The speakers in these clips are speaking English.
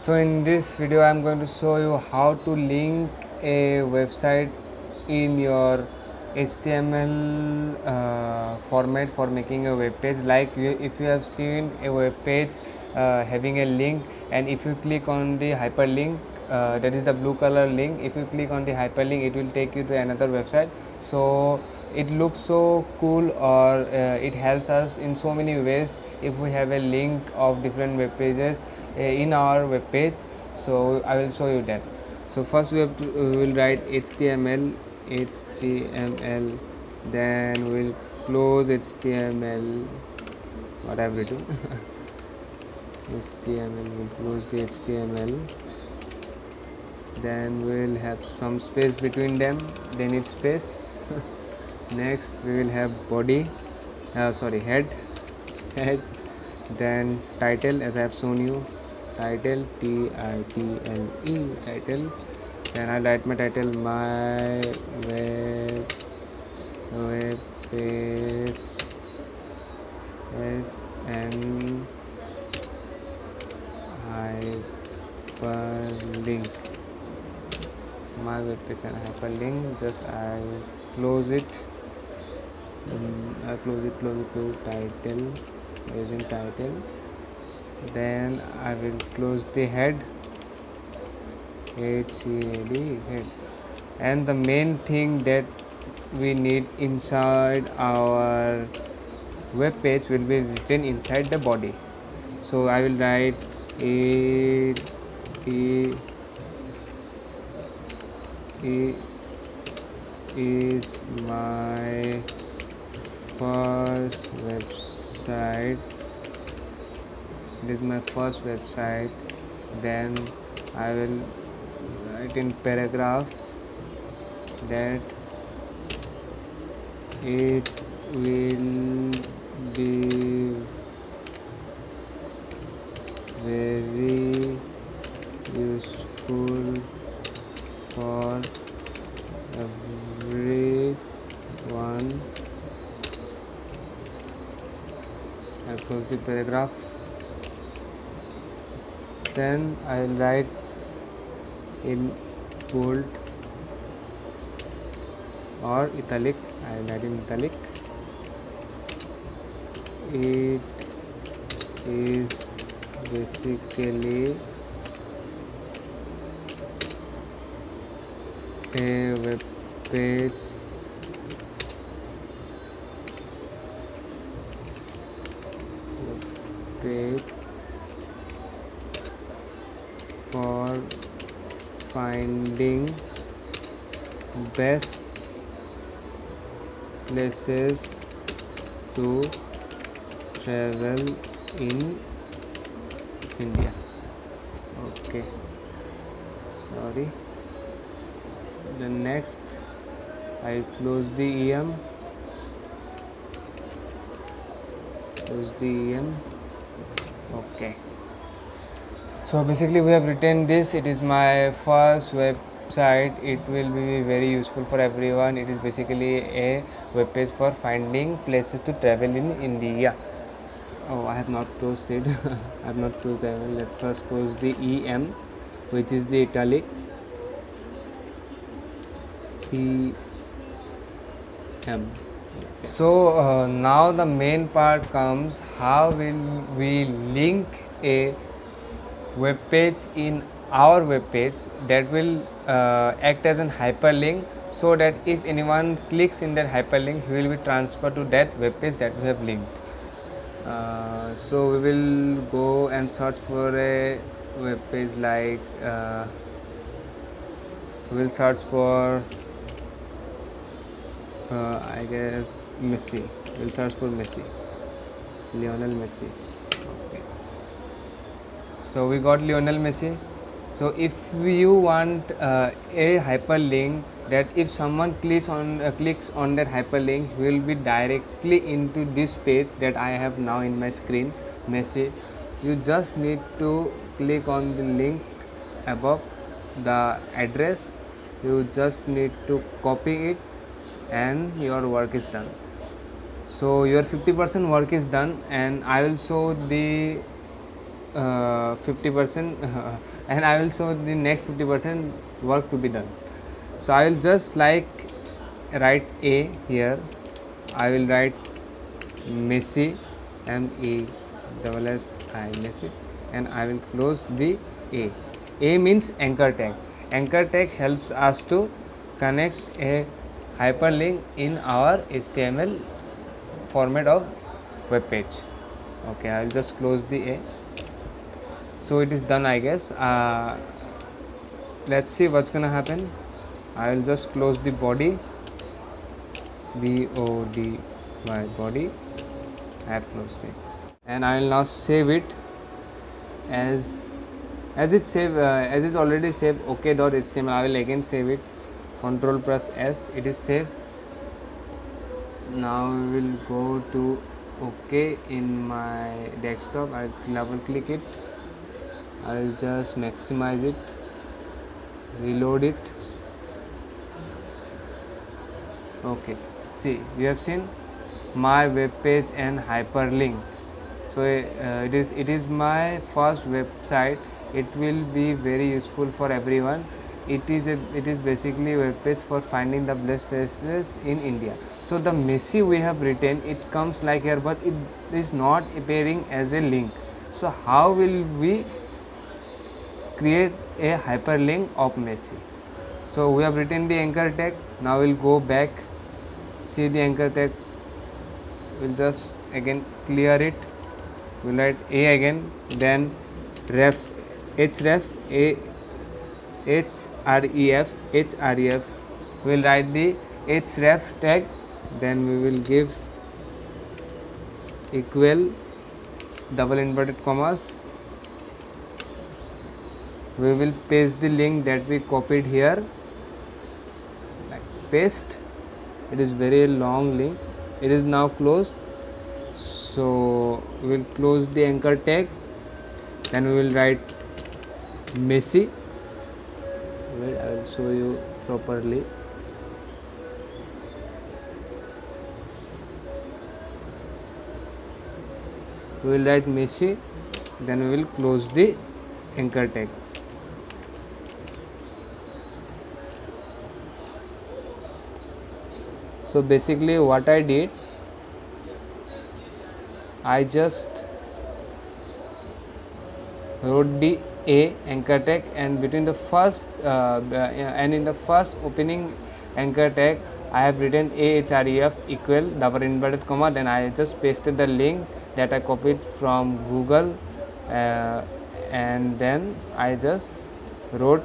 So in this video I am going to show you how to link a website in your HTML format for making a web page. Like if you have seen a web page having a link, and if you click on the hyperlink, that is the blue color link, if you click on the hyperlink it will take you to another website. So it looks so cool, or it helps us in so many ways if we have a link of different web pages in our web page. So I will show you that. So first we will write HTML, then we'll close HTML, what I have written. HTML, we'll close the HTML, then we'll have some space between them, they need space. Next we will have body, head, then title, as I have shown you, title, title, title. Then I'll write my title, my web page and hyperlink, my web page and hyperlink. Just I will close it. Close it, title, using title. Then I will close the head, head, and the main thing that we need inside our web page will be written inside the body. So I will write it is my first website. It is my first website. Then I will write in paragraph that it will be very useful for everyone. I close the paragraph. Then I will write in bold or italic. I will write in italic. It is basically a web page for finding best places to travel in India. Okay, sorry. The next I close the EM, okay. So basically we have written this. It is my first website. It will be very useful for everyone. It is basically a web page for finding places to travel in India. Oh, I have not closed it. I have not closed the EM. Let's first close the EM, which is the italic. EM. So now the main part comes. How will we link a web page in our web page that will act as an hyperlink, so that if anyone clicks in that hyperlink, he will be transferred to that web page that we have linked. So we will go and search for a web page, like we will search for I guess Messi. We will search for Messi, Lionel Messi. Okay. So we got Lionel Messi. So if you want a hyperlink that if someone clicks on that hyperlink, he will be directly into this page that I have now in my screen, Messi. You just need to click on the link above the address. You just need to copy it and your work is done. So your 50% work is done, and I will show the 50% and I will show the next 50% work to be done. So I will just like write A here. I will write Messi, MESSI, Messi, and I will close the A. A means anchor tag. Anchor tag helps us to connect a hyperlink in our HTML format of web page. Okay, I will just close the A. So it is done, I guess. Let's see what's gonna happen. I will just close the body, BODY body. I have closed it, and I will now save it as it's already saved. OK.html. I will again save it. Control plus S. It is saved. Now we will go to OK in my desktop. I will double click it. I will just maximize it, reload it. Okay, see, you have seen my web page and hyperlink. So it is my first website. It will be very useful for everyone. It is basically a web page for finding the best places in India. So the Messi we have written, it comes like here, but it is not appearing as a link. So how will we create a hyperlink of Messi? So we have written the anchor tag. Now we'll go back, see the anchor tag. We'll just again clear it. We'll write A again, then ref, href, href. We'll write the href tag. Then we will give equal double inverted commas. We will paste the link that we copied here, like paste. It is very long link. It is now closed. So we will close the anchor tag. Then we will write Messi. Wait, I will show you properly. We will write Messi. Then we will close the anchor tag. So basically what I did, I just wrote the A anchor tag, and between the first and in the first opening anchor tag I have written ahref equal double inverted comma. Then I just pasted the link that I copied from Google, and then I just wrote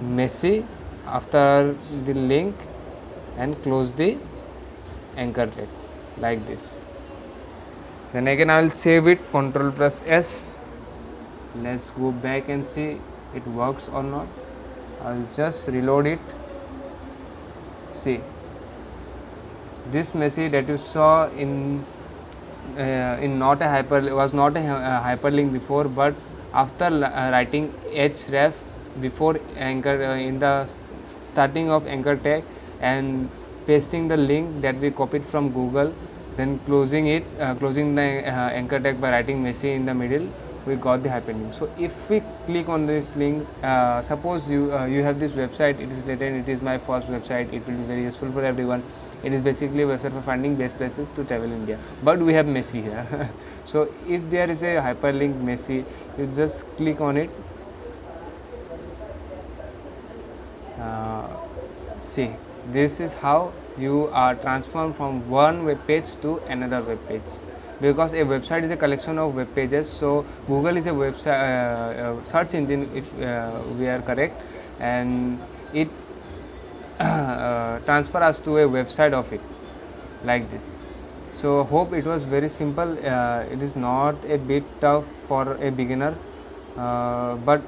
Messi after the link and close the anchor tag like this. Then again I will save it, Control plus S. Let's go back and see it works or not. I will just reload it. See, this Messi that you saw in not a hyperlink before, but after writing href before anchor in the starting of anchor tag and pasting the link that we copied from Google, then closing the anchor tag by writing Messi in the middle, we got the hyperlink. So if we click on this link, suppose you have this website, it is written, it is my first website, it will be very useful for everyone. It is basically a website for finding best places to travel in India, but we have Messi here. So if there is a hyperlink Messi, you just click on it. See, this is how you are transformed from one web page to another web page, because a website is a collection of web pages. So Google is a website search engine, if we are correct, and it transfer us to a website of it like this. So hope it was very simple. It is not a bit tough for a beginner, but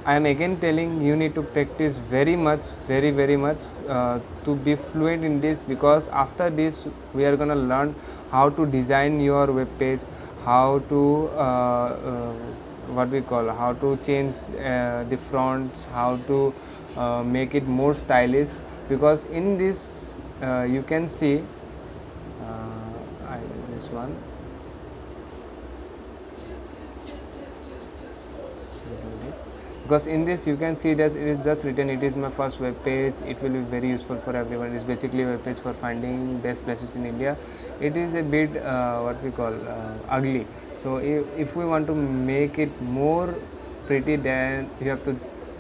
I am again telling you need to practice very much to be fluent in this, because after this we are gonna learn how to design your web page, how to how to change the fonts, how to make it more stylish, because in this you can see this one. because in this you can see that it is just written, it is my first web page, it will be very useful for everyone. It's basically a web page for finding best places in India. It is a bit what we call ugly. So if we want to make it more pretty, then you have to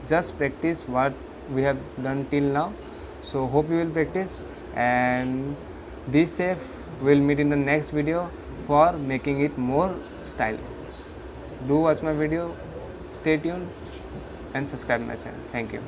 just practice what we have done till now. So hope you will practice and be safe. We'll meet in the next video for making it more stylish. Do watch my video, stay tuned and subscribe my channel. Thank you.